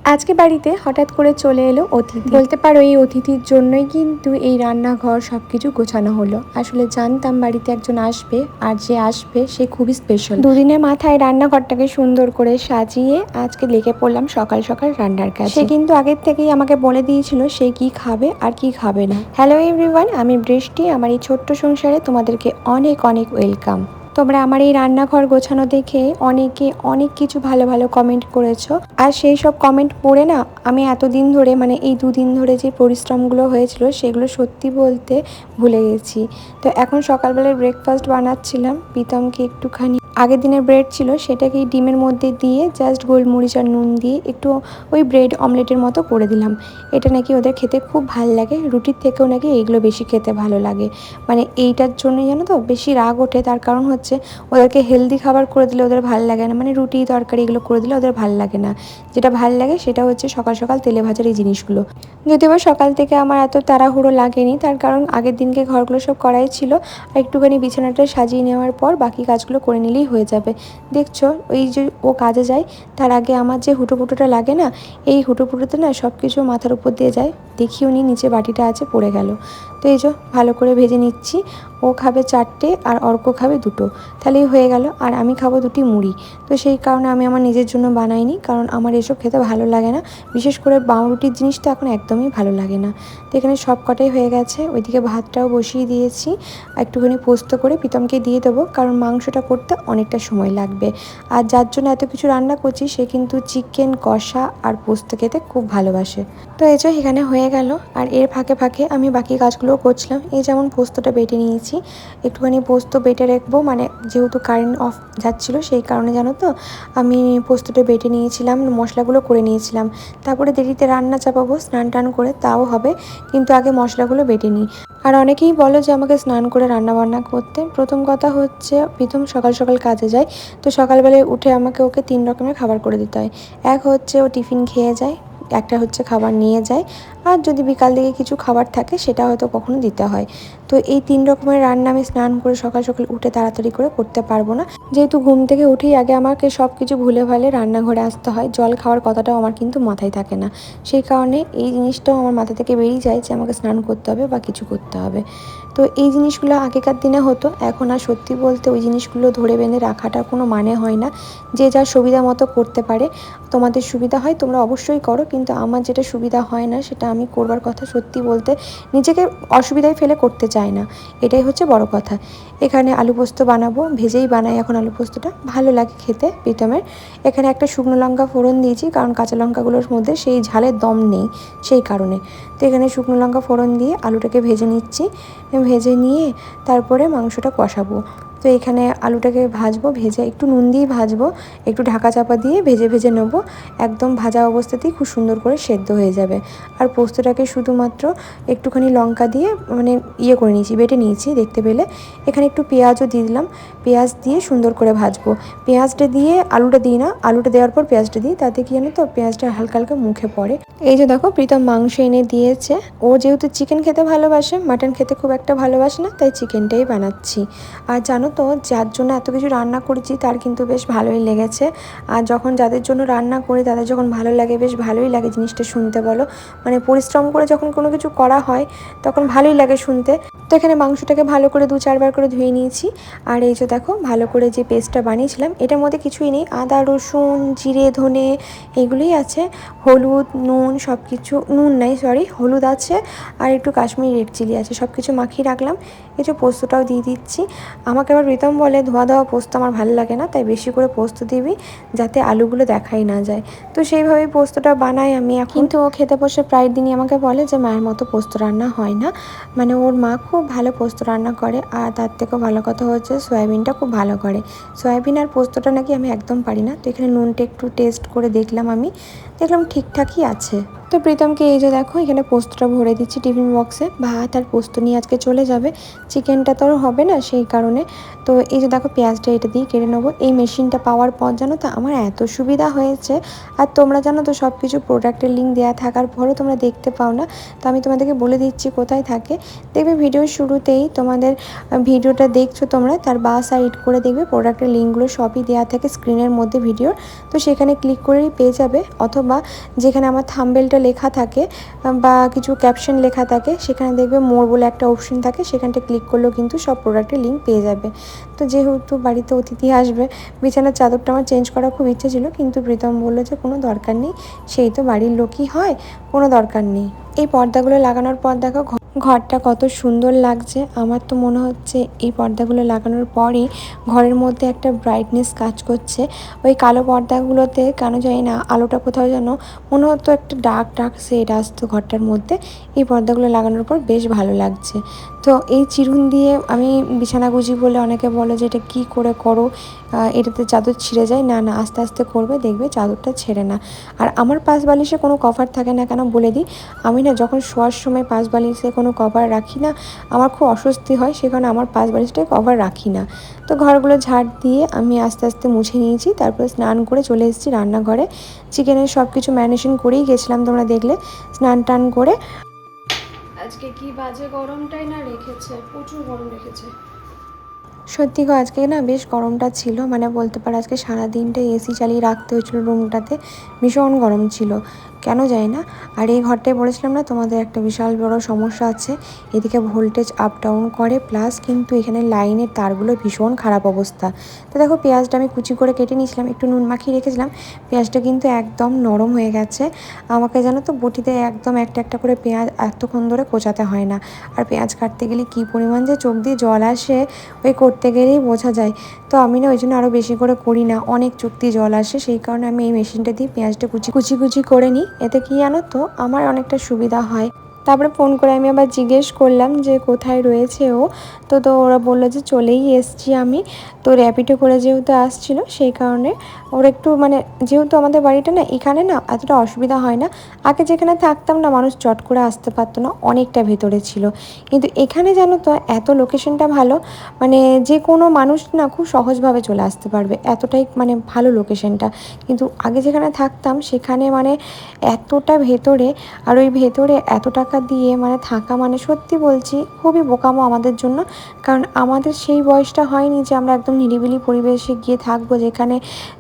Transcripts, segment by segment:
আজকে বাড়িতে হঠাৎ করে চলে এলো অতিথি। বলতে পারো এই অতিথির জন্যই কিন্তু এই রান্নাঘর সবকিছু গোছানো হলো। আসলে জানতাম বাড়িতে একজন আসবে, আর যে আসবে সে খুবই স্পেশাল। দুদিনের মাথায় রান্নাঘরটাকে সুন্দর করে সাজিয়ে আজকে লেগে পড়লাম সকাল সকাল রান্নার কাছে। সে কিন্তু আগের থেকেই আমাকে বলে দিয়েছিল সে কি খাবে আর কি খাবে না। হ্যালো এভরিওয়ান, আমি বৃষ্টি। আমার এই ছোট্ট সংসারে তোমাদেরকে অনেক অনেক ওয়েলকাম। তোমরা আমার এই রান্নাঘর গোছানো দেখে অনেকে অনেক কিছু ভালো ভালো কমেন্ট করেছো, আর সেই সব কমেন্ট পড়ে না আমি এতদিন ধরে মানে এই দুদিন ধরে যে পরিশ্রমগুলো হয়েছিল সেগুলো সত্যি বলতে ভুলে গেছি। তো এখন সকালবেলায় ব্রেকফাস্ট বানাচ্ছিলাম। প্রীতমকে একটুখানি আগের দিনের ব্রেড ছিল সেটাকে ডিমের মধ্যে দিয়ে জাস্ট গোলমরিচ আর নুন দিয়ে একটু ওই ব্রেড অমলেটের মতো করে দিলাম। এটা নাকি ওদের খেতে খুব ভালো লাগে, রুটির থেকেও নাকি এইগুলো বেশি খেতে ভালো লাগে। মানে এইটার জন্য জানো তো বেশি রাগ ওঠে, তার কারণ হচ্ছে ওদেরকে হেলদি খাবার করে দিলে ওদের ভালো লাগে না, মানে রুটি তরকারি এগুলো করে দিলে ওদের ভালো লাগে না। যেটা ভালো লাগে সেটা হচ্ছে সকাল সকাল তেলে ভাজার এই জিনিসগুলো। যদিও বা সকাল থেকে আমার এত তাড়াহুড়ো লাগেনি, তার কারণ আগের দিনকে ঘরগুলো সব করাই ছিল, আর একটুখানি বিছানাটা সাজিয়ে নেওয়ার পর বাকি কাজগুলো করে নিলেই হয়ে যাবে। দেখছো ওই যে ও কাজে যায় তার আগে আমার যে হুটোপুটোটা লাগে না, এই হুটোপুটোতে না সব কিছু মাথার উপর দিয়ে যায়। দেখিও নি নিচে বাটিটা আছে পড়ে গেল। তো এই যে ভালো করে ভেজে নিচ্ছি। ও খাবে 4টে আর অর্ক খাবে 2টো, তাহলেই হয়ে গেল। আর আমি খাবো 2টি মুড়ি। তো সেই কারণে আমি আমার নিজের জন্য বানাইনি, কারণ আমার এসব খেতে ভালো লাগে না। বিশেষ করে পাউরুটির জিনিস তো এখন একদমই ভালো লাগে না। তো এখানে সব কটাই হয়ে গেছে। ওইদিকে ভাতটাও বসিয়ে দিয়েছি, একটুখানি পোস্ত করে প্রীতমকে দিয়ে দেবো, কারণ মাংসটা করতে অনেকটা সময় লাগবে। আর যার জন্য এত কিছু রান্না করছি সে কিন্তু চিকেন কষা আর পোস্ত খেতে খুব ভালোবাসে। তো এই যে এখানে হয়ে গেল, আর এর ফাঁকে ফাঁকে আমি বাকি কাজগুলোও করছিলাম। এই যেমন পোস্তটা বেটে নিয়েছি, একটুখানি পোস্ত বেটে রাখবো, মানে যেহেতু কারেন্ট অফ যাচ্ছিলো সেই কারণে জানো তো আমি পোস্তটা বেটে নিয়েছিলাম, মশলাগুলো করে নিয়েছিলাম। তারপরে দেরিতে রান্না চাপাবো, স্নান টান করে তাও হবে, কিন্তু আগে মশলাগুলো বেটে নিই। আর অনেকেই বলো যে আমাকে স্নান করে রান্না বান্না করতে। প্রথম কথা হচ্ছে প্রীতম সকাল সকাল কাজে যায়, তো সকালবেলায় উঠে আমাকে ওকে 3 রকমের খাবার করে দিতে হয়। এক হচ্ছে ও টিফিন খেয়ে যায়, একটা হচ্ছে খাবার নিয়ে যায়, আর যদি বিকাল দিকে কিছু খাবার থাকে সেটা হয়তো কখনো দিতে হয়। তো এই 3 রকমের রান্না আমি স্নান করে সকাল সকাল উঠে তাড়াতাড়ি করে করতে পারবো না, যেহেতু ঘুম থেকে উঠেই আগে আমাকে সব কিছু ভুলে ভালে রান্নাঘরে আসতে হয়। জল খাওয়ার কথাটাও আমার কিন্তু মাথায় থাকে না, সেই কারণে এই জিনিসটাও আমার মাথা থেকে বেরিয়ে যায় যে আমাকে স্নান করতে হবে বা কিছু করতে হবে। তো এই জিনিসগুলো আগেকার দিনে হতো, এখন আর সত্যি বলতে ওই জিনিসগুলো ধরে বেঁধে রাখাটা কোনো মানে হয় না। যে যার সুবিধা মতো করতে পারে। তোমাদের সুবিধা হয় তোমরা অবশ্যই করো, কিন্তু আমার যেটা সুবিধা হয় না সেটা আমি করবার কথা সত্যি বলতে নিজেকে অসুবিধায় ফেলে করতে চাই না, এটাই হচ্ছে বড় কথা। এখানে আলু পোস্ত বানাবো, ভেজেই বানাই এখন আলু পোস্তটা, ভালো লাগে খেতে প্রীতমের। এখানে একটা শুকনো লঙ্কা ফোড়ন দিয়েছি, কারণ কাঁচা লঙ্কাগুলোর মধ্যে সেই ঝালের দম নেই সেই কারণে। তো এখানে শুকনো লঙ্কা ফোড়ন দিয়ে আলুটাকে ভেজে নিচ্ছি, ভেজে নিয়ে তারপরে মাংসটা কষাবো। তো এখানে আলুটাকে ভাজবো, ভেজে একটু নুন দিয়ে ভাজবো, একটু ঢাকা চাপা দিয়ে ভেজে ভেজে নেবো। একদম ভাজা অবস্থাতেই খুব সুন্দর করে সেদ্ধ হয়ে যাবে। আর পোস্তটাকে শুধুমাত্র একটুখানি লঙ্কা দিয়ে মানে করে নিয়েছি, বেটে নিয়েছি দেখতে পেলে। এখানে একটু পেঁয়াজও দিয়ে দিলাম, পেঁয়াজ দিয়ে সুন্দর করে ভাজবো। পেঁয়াজটা দিয়ে আলুটা দিই না, আলুটা দেওয়ার পর পেঁয়াজটা দিই, তাতে কি জানো তো পেঁয়াজটা হালকা হালকা মুখে পড়ে। এই যে দেখো প্রীতম মাংস এনে দিয়েছে। ও যেহেতু চিকেন খেতে ভালোবাসে, মাটন খেতে খুব একটা ভালোবাসে না, তাই চিকেনটাই বানাচ্ছি। আর জানো তো যার জন্য এত কিছু রান্না করেছি তার কিন্তু বেশ ভালোই লেগেছে। আর যখন যাদের জন্য রান্না করি তাদের যখন ভালো লাগে বেশ ভালোই লাগে জিনিসটা শুনতে, বলো। মানে পরিশ্রম করে যখন কোনো কিছু করা হয় তখন ভালোই লাগে শুনতে। তো এখানে মাংসটাকে ভালো করে 2-4 বার করে ধুয়ে নিয়েছি। আর এই যে দেখো ভালো করে যে পেস্টটা বানিয়েছিলাম এটার মধ্যে কিছুই নেই, আদা রসুন জিরে ধনে এগুলোই আছে, হলুদ নুন সব কিছু, নুন নাই সরি হলুদ আছে, আর একটু কাশ্মীরি রেড চিলি আছে, সব কিছু মাখিয়ে রাখলাম। এই যে পোস্তটাও দিয়ে দিচ্ছি। আমাকে আবার প্রীতম বলে ধোয়া ধোয়া পোস্ত আমার ভালো লাগে না, তাই বেশি করে পোস্ত দিবি যাতে আলুগুলো দেখাই না যায়। তো সেইভাবেই পোস্তটা বানাই আমি এখন। কিন্তু ও খেতে বসে প্রায় দিনই আমাকে বলে যে মায়ের মতো পোস্ত রান্না হয় না। মানে ওর মা খুব ভালো পোস্ত রান্না করে, আর তার থেকেও ভালো কথা হচ্ছে সয়াবিনটা খুব ভালো করে। সয়াবিন আর পোস্তটা নাকি আমি একদম পারি না। তো এখানে নুনটা একটু টেস্ট করে দেখলাম, আমি দেখলাম ঠিকঠাকই আছে। তো প্রীতমকে এই যে দেখো এখানে পোস্তটা ভরে দিচ্ছি টিফিন বক্সে, ভাত আর পোস্ত নিয়ে আজকে চলে যাবে, চিকেনটা তো হবে না সেই কারণে। তো এই যে দেখো পেঁয়াজটা এটা দিয়ে কেটে নেবো। এই মেশিনটা পাওয়ার পর জানো তো আমার এত সুবিধা হয়েছে। আর তোমরা জানো তো সব কিছু প্রোডাক্টের লিঙ্ক দেওয়া থাকার পরও তোমরা দেখতে পাও না, তো আমি তোমাদেরকে বলে দিচ্ছি কোথায় থাকে। দেখবে ভিডিও ভিডিওর শুরুতেই তোমাদের ভিডিওটা দেখছো তোমরা, তার বাঁ সাইড করে দেখবে প্রোডাক্টের লিঙ্কগুলো সবই দেওয়া থাকে স্ক্রিনের মধ্যে ভিডিওর। তো সেখানে ক্লিক করেই পেয়ে যাবে, অথবা যেখানে আমার থাম্বনেলটা লেখা থাকে বা কিছু ক্যাপশন লেখা থাকে সেখানে দেখবে মোর বলে একটা অপশন থাকে, সেখানটা ক্লিক করলেও কিন্তু সব প্রোডাক্টের লিঙ্ক পেয়ে যাবে। তো যেহেতু বাড়িতে অতিথি আসবে, বিছানার চাদরটা আমার চেঞ্জ করার খুব ইচ্ছে ছিল, কিন্তু প্রীতম বললো যে কোনো দরকার নেই, সেই তো বাড়ির লোকই হয়, কোনো দরকার নেই। এই পর্দাগুলো লাগানোর পর দেখো ঘরটা কত সুন্দর লাগছে। আমার তো মনে হচ্ছে এই পর্দাগুলো লাগানোর পরই ঘরের মধ্যে একটা ব্রাইটনেস কাজ করছে। ওই কালো পর্দাগুলোতে কেন জানি না আলোটা কোথাও যেন মনে হতো একটা ডার্ক ডার্ক শেড আসতো ঘরটার মধ্যে। এই পর্দাগুলো লাগানোর পর বেশ ভালো লাগছে। তো এই চিরুন দিয়ে আমি বিছানা গুজি বলে অনেকে বলে যে এটা কী করে করো, এটাতে চাদর ছিঁড়ে যায়। না না, আস্তে আস্তে করবে, দেখবে চাদরটা ছেড়ে না। আর আমার পাশ বালিশে কোনো কভার থাকে না কেন বলে দিই, আমি না যখন শোয়ার সময় পাশ বালিশে কোনো কভার রাখি না, আমার খুব অস্বস্তি হয়, সে কারণে আমার পাশ বালিশটায় কভার রাখি না। তো ঘরগুলো ঝাড় দিয়ে আমি আস্তে আস্তে মুছে নিয়েছি, তারপরে স্নান করে চলে এসেছি রান্নাঘরে। চিকেনের সব কিছু ম্যারিনেশন করেই গেছিলাম, তোমরা দেখলে। স্নান টান করে আজকে কি বাজে গরমটাই না রেখেছে, প্রচুর গরম রেখেছে। সত্যি গো, আজকে না বেশ গরমটা ছিল, মানে বলতে পারো আজকে সারাদিনটাই এসি চালিয়ে রাখতে হয়েছিল রুমটাতে, ভীষণ গরম ছিল কেন জানি না। আর এই ঘরটায় বলেছিলাম না তোমাদের একটা বিশাল বড় সমস্যা আছে, এদিকে ভোল্টেজ আপ ডাউন করে, প্লাস কিন্তু এখানে লাইনের তারগুলো ভীষণ খারাপ অবস্থা। তো দেখো পেঁয়াজটা আমি কুচি করে কেটে নিয়েছিলাম, একটু নুন মাখিয়ে রেখেছিলাম, পেঁয়াজটা কিন্তু একদম নরম হয়ে গেছে। আমাকে জানো তো বটিতে একদম একটা একটা করে পেঁয়াজ এতক্ষণ ধরে কোচাতে হয় না। আর পেঁয়াজ কাটতে গেলে কী পরিমাণ যে চোখ দিয়ে জল আসে, ওই করতে গেলেই বোঝা যায়। তো আমি না ওই জন্য আরও বেশি করে করি না, অনেক চোখ দিয়ে জল আসে, সেই কারণে আমি এই মেশিনটা দিয়ে পেঁয়াজটা কুচি করে নিই। এতে কি জানো তো, আমার অনেকটা সুবিধা হয়। তারপরে ফোন করে আমি আবার জিজ্ঞেস করলাম যে কোথায় রয়েছে ও। তো ওরা বললো যে চলেই এসছি আমি। তো র্যাপিডো করে যেহেতু আসছিল, সেই কারণে ওরা একটু মানে, যেহেতু আমাদের বাড়িটা না এখানে না এতটা অসুবিধা হয় না। আগে যেখানে থাকতাম না, মানুষ চট করে আসতে পারতো না, অনেকটা ভেতরে ছিল। কিন্তু এখানে জানো তো এত লোকেশনটা ভালো, মানে যে কোনো মানুষ না খুব সহজভাবে চলে আসতে পারবে, এতটাই মানে ভালো লোকেশনটা। কিন্তু আগে যেখানে থাকতাম সেখানে মানে এতটা ভেতরে, আর ওই ভেতরে এত টাকা দিয়ে মানে থাকা মানে সত্যি বলছি খুবই বোকামো আমাদের জন্য। কারণ আমাদের সেই বয়সটা হয়নি যে আমরা একদম নিরিবিলি পরিবেশে গিয়ে থাকবো, যেখানে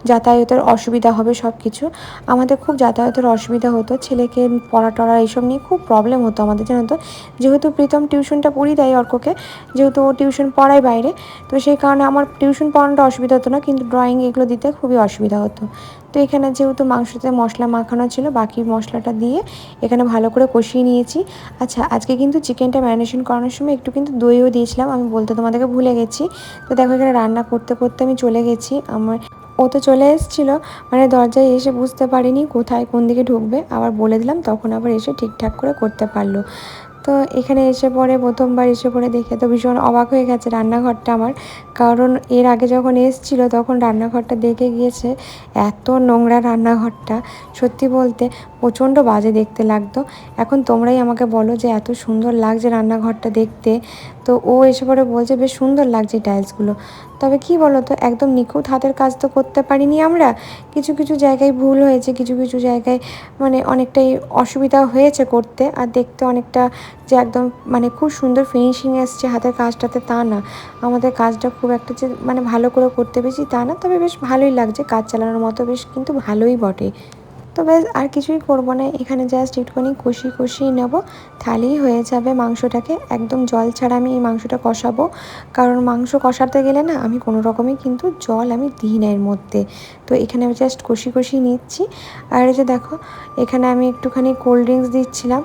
যাতায়াতের অসুবিধা হবে সব কিছু। আমাদের খুব যাতায়াতের অসুবিধা হতো, ছেলেকে পড়া টড়া এইসব নিয়ে খুব প্রবলেম হতো আমাদের, জানো তো। যেহেতু প্রীতম টিউশনটা পড়িয়ে দেয় অর্ককে, যেহেতু ও টিউশন পড়ায় বাইরে, তো সেই কারণে আমার টিউশন পড়ানোটা অসুবিধা হতো না, কিন্তু ড্রয়িং এগুলো দিতে খুবই অসুবিধা হতো। তো এখানে যেহেতু মাংসতে মশলা মাখানো ছিল, বাকি মশলাটা দিয়ে এখানে ভালো করে কষিয়ে নিয়েছি। আচ্ছা, আজকে কিন্তু চিকেনটা ম্যারিনেশন করানোর সময় একটু কিন্তু দইও দিয়েছিলাম, আমি বলতে তোমাদেরকে ভুলে গেছি। তো দেখো এখানে রান্না করতে করতে আমি চলে গেছি। ও তো চলে এসেছিলো, মানে দরজায় এসে বুঝতে পারিনি কোথায় কোন দিকে ঢুকবে, আবার বলে দিলাম, তখন আবার এসে ঠিকঠাক করে করতে পারলো। তো এখানে এসে পরে প্রথমবার এসে পরে দেখে তো ভীষণ অবাক হয়ে গেছে রান্নাঘরটা আমার। কারণ এর আগে যখন এসেছিলো তখন রান্নাঘরটা দেখে গিয়েছে, এত নোংরা রান্নাঘরটা, সত্যি বলতে প্রচণ্ড বাজে দেখতে লাগতো। এখন তোমরাই আমাকে বলো যে এত সুন্দর লাগছে রান্নাঘরটা দেখতে। তো ও এসে পরে বলছে বেশ সুন্দর লাগছে টাইলসগুলো। তবে কি বলো তো, একদম নিখুঁত হাতের কাজ তো করতে পারিনি আমরা, কিছু কিছু জায়গায় ভুল হয়েছে, কিছু কিছু জায়গায় মানে অনেকটাই অসুবিধা হয়েছে করতে, আর দেখতে অনেকটা যে একদম মানে খুব সুন্দর ফিনিশিং এসছে হাতের কাজটাতে, তা না। আমাদের কাজটা খুব একটা যে মানে ভালো করে করতে পেরেছি তা না, তবে বেশ ভালোই লাগছে, কাজ চালানোর মতো বেশ কিন্তু ভালোই বটে। তো বেশ আর কিছুই করবো না, এখানে জাস্ট একটুখানি কষিয়ে নেবো, তাহলেই হয়ে যাবে মাংসটাকে। একদম জল ছাড়া আমি এই মাংসটা কষাবো, কারণ মাংস কষাতে গেলে না আমি কোনো রকমই কিন্তু জল আমি দিই না এর মধ্যে। তো এখানে আমি জাস্ট কষিয়ে নিচ্ছি। আর এই যে দেখো, এখানে আমি একটুখানি কোল্ড ড্রিঙ্কস দিচ্ছিলাম,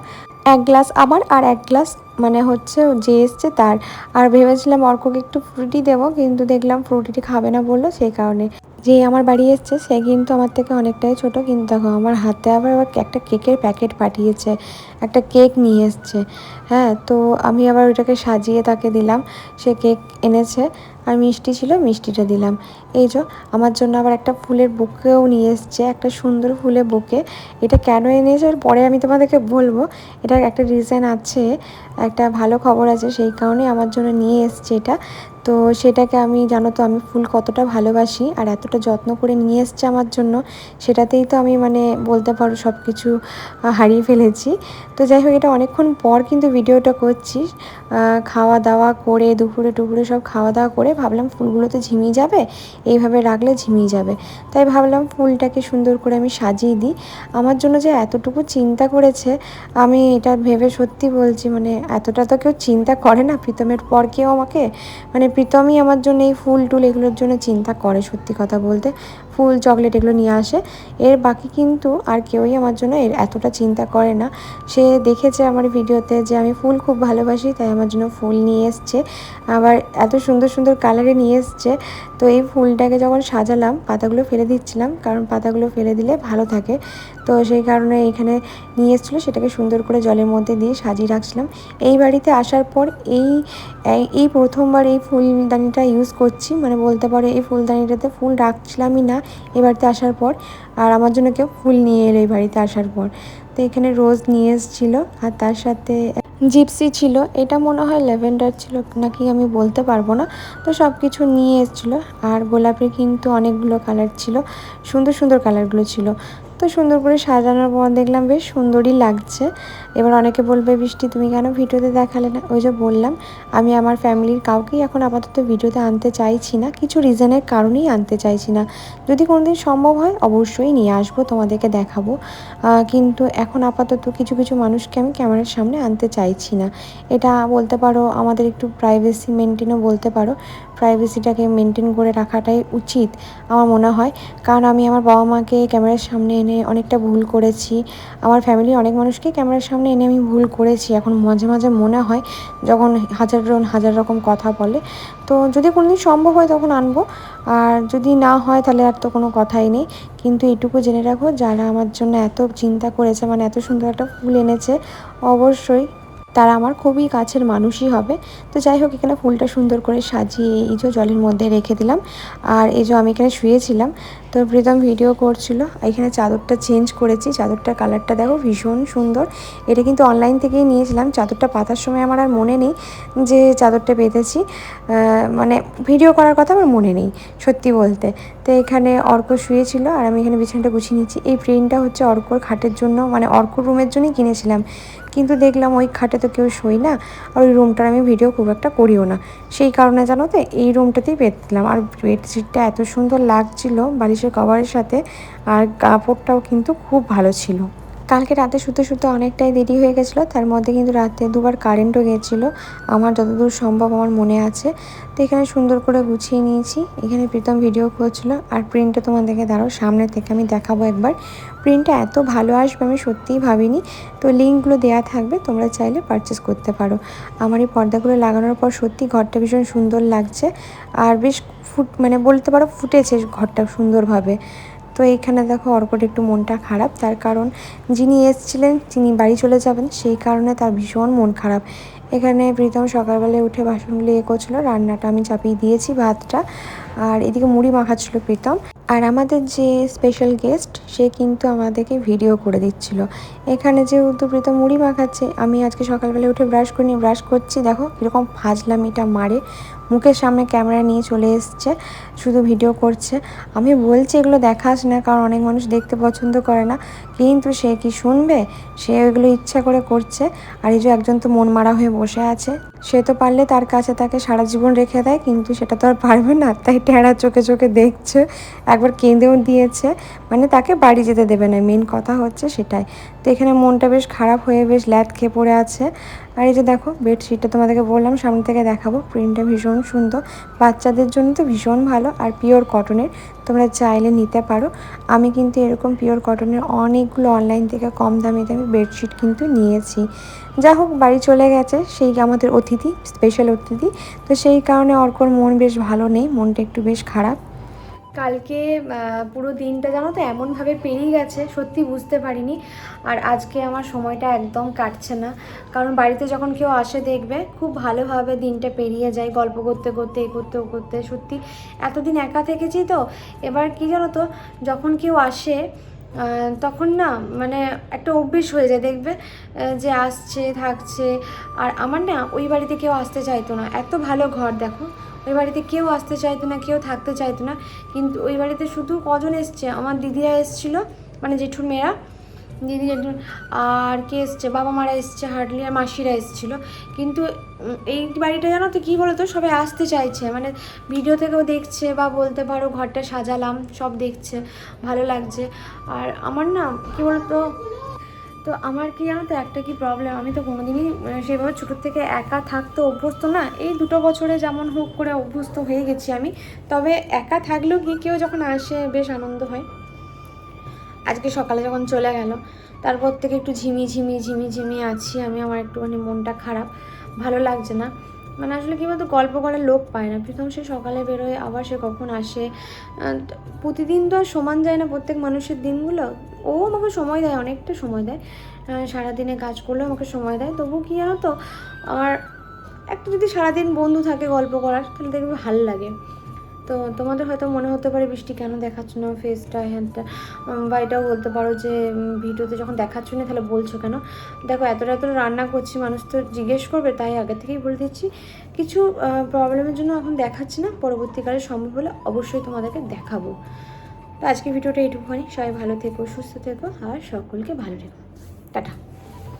1 গ্লাস আবার, আর 1 গ্লাস মানে হচ্ছে যে এসছে তার। আর ভেবেছিলাম অর্ককে একটু ফ্রুটি দেবো, কিন্তু দেখলাম ফ্রুটিটি খাবে না বললো, সেই কারণে। যে আমার বাড়ি এসছে সে কিন্তু আমার থেকে অনেকটাই ছোট, কিন্তু দেখো আমার হাতে আবার একটা কেকের প্যাকেট পাঠিয়েছে, একটা কেক নিয়ে এসছে। হ্যাঁ, তো আমি আবার ওইটাকে সাজিয়ে তাকে দিলাম, সে কেক এনেছে। আর মিষ্টি ছিল, মিষ্টিটা দিলাম। এই যে আমার জন্য আবার একটা ফুলের বুকেও নিয়ে এসছে, একটা সুন্দর ফুলের বুকে। এটা কেন এনেছে পরে আমি তোমাদেরকে বলবো, এটার একটা রিজন আছে, একটা ভালো খবর আছে, সেই কারণে আমার জন্য নিয়ে এসছে এটা। তো সেটাকে আমি জানো তো আমি ফুল কতটা ভালোবাসি, আর এতটা যত্ন করে নিয়ে এসছে আমার জন্য, সেটাতেই তো আমি মানে বলতে পারো সব কিছু হারিয়ে ফেলেছি। তো যাই হোক, এটা অনেকক্ষণ পর কিন্তু ভিডিওটা করছি। খাওয়া দাওয়া করে দুপুরে টুপুরে সব খাওয়া দাওয়া করে ভাবলাম ফুলগুলো তো ঝিমিয়ে যাবে, এইভাবে রাখলে ঝিমিয়ে যাবে, তাই ভাবলাম ফুলটাকে সুন্দর করে আমি সাজিয়ে দিই। আমার জন্য যে এতটুকু চিন্তা করেছে, আমি এটা ভেবে সত্যি বলছি, মানে এতটা তো কেউ চিন্তা করে না প্রীতমের পর কেউ আমাকে, মানে প্রীতমই আমার জন্য এই ফুল টুল এগুলোর জন্য চিন্তা করে, সত্যি কথা বলতে। ফুল চকলেট এগুলো নিয়ে আসে, এর বাকি কিন্তু আর কেউই আমার জন্য এতটা চিন্তা করে না। সে দেখেছে আমার ভিডিওতে যে আমি ফুল খুব ভালোবাসি, তাই আমার জন্য ফুল নিয়ে এসছে, আবার এত সুন্দর সুন্দর কালারে নিয়ে এসছে। তো এই ফুলটাকে যখন সাজালাম, পাতাগুলো ফেলে দিচ্ছিলাম, কারণ পাতাগুলো ফেলে দিলে ভালো থাকে, তো সেই কারণে এখানে নিয়ে এসেছিলো, সেটাকে সুন্দর করে জলের মধ্যে দিয়ে সাজিয়ে রাখছিলাম। এই বাড়িতে আসার পর এই প্রথমবার এই ফুলদানিটা ইউজ করছি, মানে বলতে পারো এই ফুলদানিটাতে ফুল রাখছিলামই না এই বাড়িতে আসার পর, আর আমার জন্য কেউ ফুল নিয়ে এলো এই বাড়িতে আসার পর। তো এখানে রোজ নিয়ে এসেছিলো, আর তার সাথে জিপসি ছিল, এটা মনে হয় ল্যাভেন্ডার ছিল নাকি আমি বলতে পারবো না। তো সব কিছু নিয়ে এসেছিলো, আর গোলাপের কিন্তু অনেকগুলো কালার ছিল, সুন্দর সুন্দর কালারগুলো ছিল। তো সুন্দর করে সাজানোর পর দেখলাম বেশ সুন্দরই লাগছে। এবার অনেকে বলবে, বৃষ্টি তুমি কেন ভিডিওতে দেখালে না? ওই যে বললাম, আমি আমার ফ্যামিলির কাউকেই এখন আপাতত ভিডিওতে আনতে চাইছি না, কিছু রিজনের কারণেই আনতে চাইছি না। যদি কোনোদিন সম্ভব হয় অবশ্যই নিয়ে আসবো, তোমাদেরকে দেখাবো, কিন্তু এখন আপাতত কিছু কিছু মানুষকে আমি ক্যামেরার সামনে আনতে চাইছি না। এটা বলতে পারো আমাদের একটু প্রাইভেসি মেনটেনও বলতে পারো, প্রাইভেসিটাকে মেনটেন করে রাখাটাই উচিত আমার মনে হয়। কারণ আমি আমার বাবা মাকে ক্যামেরার সামনে এনে অনেকটা ভুল করেছি, আমার ফ্যামিলির অনেক মানুষকে ক্যামেরার সামনে এনে আমি ভুল করেছি। এখন মাঝে মাঝে মনে হয়, যখন হাজার রকম কথা বলে, তো যদি কোনোদিন সম্ভব হয় তখন আনবো, আর যদি না হয় তাহলে আর তো কোনো কথাই নেই। কিন্তু এটুকু জেনে রাখো, যারা আমার জন্য এত চিন্তা করেছে, মানে এত সুন্দর একটা ফুল এনেছে, অবশ্যই তারা আমার খুবই কাছের মানুষই হবে। তো যাই হোক, এখানে ফুলটা সুন্দর করে সাজিয়ে এই যে জলের মধ্যে রেখে দিলাম, আর এই যে আমি এখানে শুয়েছিলাম। তো প্রীতম ভিডিও করছিল, এখানে চাদরটা চেঞ্জ করেছি, চাদরটার কালারটা দেখো ভীষণ সুন্দর। এটা কিন্তু অনলাইন থেকেই নিয়েছিলাম, চাদরটা পাতার সময় আমার আর মনে নেই যে চাদরটা পেতেছি, মানে ভিডিও করার কথা আমার মনে নেই সত্যি বলতে। তো এখানে অর্ক শুয়েছিল, আর আমি এখানে বিছানাটা গুছিয়ে নিচ্ছি। এই প্রিন্টটা হচ্ছে অর্কর খাটের জন্য, মানে অর্কর রুমের জন্যই কিনেছিলাম, কিন্তু দেখলাম ওই খাটে তো কেউ শোয় না, আর ওই রুমটার আমি ভিডিও খুব একটা করিও না, সেই কারণে জানো তো এই রুমটাতেই পেতেছিলাম। আর বেডশিটটা এত সুন্দর লাগছিল বালিশের কভারের সাথে, আর কাপড়টাও কিন্তু খুব ভালো ছিল। কালকে রাতে শুতে শুতে অনেকটাই দেরি হয়ে গেছিলো, তার মধ্যে কিন্তু রাতে দুবার কারেন্টও গিয়েছিলো, আমার যতদূর সম্ভব আমার মনে আছে। তো এখানে সুন্দর করে গুছিয়ে নিয়েছি, এখানে প্রীতম ভিডিও করছিল, আর প্রিন্টটা তোমাদেরকে দাঁড়াও সামনে থেকে আমি দেখাবো একবার। প্রিন্টটা এত ভালো আসবে আমি সত্যিই ভাবিনি। তো লিঙ্কগুলো দেওয়া থাকবে, তোমরা চাইলে পারচেস করতে পারো। আমার এই পর্দাগুলো লাগানোর পর সত্যি ঘরটা ভীষণ সুন্দর লাগছে, আর বেশ মানে বলতে পারো ফুটেছে ঘরটা সুন্দরভাবে। তো এইখানে দেখো অর্কর একটু মনটা খারাপ, তার কারণ যিনি এসেছিলেন তিনি বাড়ি চলে যাবেন, সেই কারণে তার ভীষণ মন খারাপ। এখানে প্রীতম সকালবেলায় উঠে বাসনগুলো করছিলো, রান্নাটা আমি চাপিয়ে দিয়েছি ভাতটা, আর এদিকে মুড়ি মাখাচ্ছিল প্রীতম। আর আমাদের যে স্পেশাল গেস্ট সে কিন্তু আমাদেরকে ভিডিও করে দিচ্ছিল। এখানে যেহেতু প্রীতম মুড়ি মাখাচ্ছে, আমি আজকে সকালবেলা উঠে ব্রাশ করছি, দেখো কীরকম ফাজলামিটা মারে, মুখের সামনে ক্যামেরা নিয়ে চলে এসছে, শুধু ভিডিও করছে। আমি বলছি এগুলো দেখাস না, কারণ অনেক মানুষ দেখতে পছন্দ করে না, কিন্তু সে কি শুনবে, সে ওইগুলো ইচ্ছা করে করছে। আর এই যে একজন তো মন মারা হয়ে বসে আছে, সে তো পারলে তার কাছে তাকে সারা জীবন রেখে দেয়, কিন্তু সেটা তো আর পারবে না, তাই টেরা চোখে চোখে দেখছে, একবার কেঁদেও দিয়েছে, মানে তাকে বাড়ি যেতে দেবে না, মেন কথা হচ্ছে সেটাই। তো এখানে মনটা বেশ খারাপ হয়ে বেশ ল্যাদ খেয়ে পড়ে আছে। আর এই যে দেখো বেডশিটটা তোমাদেরকে বললাম সামনে থেকে দেখাবো, প্রিন্টটা ভীষণ সুন্দর, বাচ্চাদের জন্য তো ভীষণ ভালো, আর পিওর কটনের, তোমরা চাইলে নিতে পারো। আমি কিন্তু এরকম পিওর কটনের অনেকগুলো অনলাইন থেকে কম দামে বেডশিট কিন্তু নিয়েছি। যা হোক, বাড়ি চলে গেছে সেই আমাদের অতিথি, স্পেশাল অতিথি, তো সেই কারণে অর্কর মন বেশ ভালো নেই, মনটা একটু বেশ খারাপ। কালকে পুরো দিনটা জানো তো এমনভাবে পেরিয়ে গেছে, সত্যি বুঝতে পারিনি। আর আজকে আমার সময়টা একদম কাটছে না, কারণ বাড়িতে যখন কেউ আসে দেখবে খুব ভালোভাবে দিনটা পেরিয়ে যায়, গল্প করতে করতে এ করতে ও করতে। সত্যি এতদিন একা থেকেছি তো, এবার কি জানো তো, যখন কেউ আসে তখন না মানে একটা অভ্যেস হয়ে যায়, দেখবে যে আসছে থাকছে। আর আমার না ওই বাড়িতে কেউ আসতে চাইতো না, এত ভালো ঘর দেখো, ওই বাড়িতে কেউ আসতে চাইতো না, কেউ থাকতে চাইতো না। কিন্তু ওই বাড়িতে শুধু কজন এসছে, আমার দিদিরা এসেছিলো, মানে জেঠুর মেয়েরা, দিদি জেঠু, আর কে এসছে, বাবা মারা এসছে হার্ডলি, আর মাসিরা এসেছিলো। কিন্তু এই বাড়িটা জানো তো কী বলো তো, সবাই আসতে চাইছে, মানে ভিডিও থেকেও দেখছে, বা বলতে পারো ঘরটা সাজালাম সব দেখছে, ভালো লাগছে। আর আমার না কী বলতো, তো আমার কি জানো তো একটা কি প্রবলেম, আমি তো কোনোদিনই সেভাবে ছোটোর থেকে একা থাকতে অভ্যস্ত না। এই 2 বছরে যেমন হোক করে অভ্যস্ত হয়ে গেছি আমি। তবে একা থাকলেও কি কেউ যখন আসে বেশ আনন্দ হয়। আজকে সকালে যখন চলে গেল, তারপর থেকে একটু ঝিমি আছি আমি, আমার একটুখানি মনটা খারাপ, ভালো লাগছে না। মানে আসলে কী বলতো, গল্প করার লোক পায় না, প্রথম সে সকালে বেরোয়, আবার সে কখন আসে। প্রতিদিন তো আর সমান যায় না প্রত্যেক মানুষের দিনগুলো। ও আমাকে সময় দেয়, অনেকটা সময় দেয়, সারাদিনে কাজ করলেও আমাকে সময় দেয়। তবু কি জানো তো, আমার একটা যদি সারাদিন বন্ধু থাকে গল্প করার, তাহলে দেখবে ভালো লাগে। তো তোমাদের হয়তো মনে হতে পারে বৃষ্টি কেন দেখাচ্ছ না ফেসটা, হ্যানটা, বা এটাও বলতে পারো যে ভিডিওতে যখন দেখাচ্ছ না তাহলে বলছো কেন। দেখো এতটা রান্না করছি, মানুষ তো জিজ্ঞেস করবে, তাই আগে থেকেই বলে দিচ্ছি। কিছু প্রবলেমের জন্য এখন দেখাচ্ছি না, পরবর্তীকালে সম্ভব হলে অবশ্যই তোমাদেরকে দেখাবো। তো আজকে ভিডিওটা এইটুকুখানি, সবাই ভালো থেকো, সুস্থ থেকো, আর সকলকে ভালো রেখো। টাটা।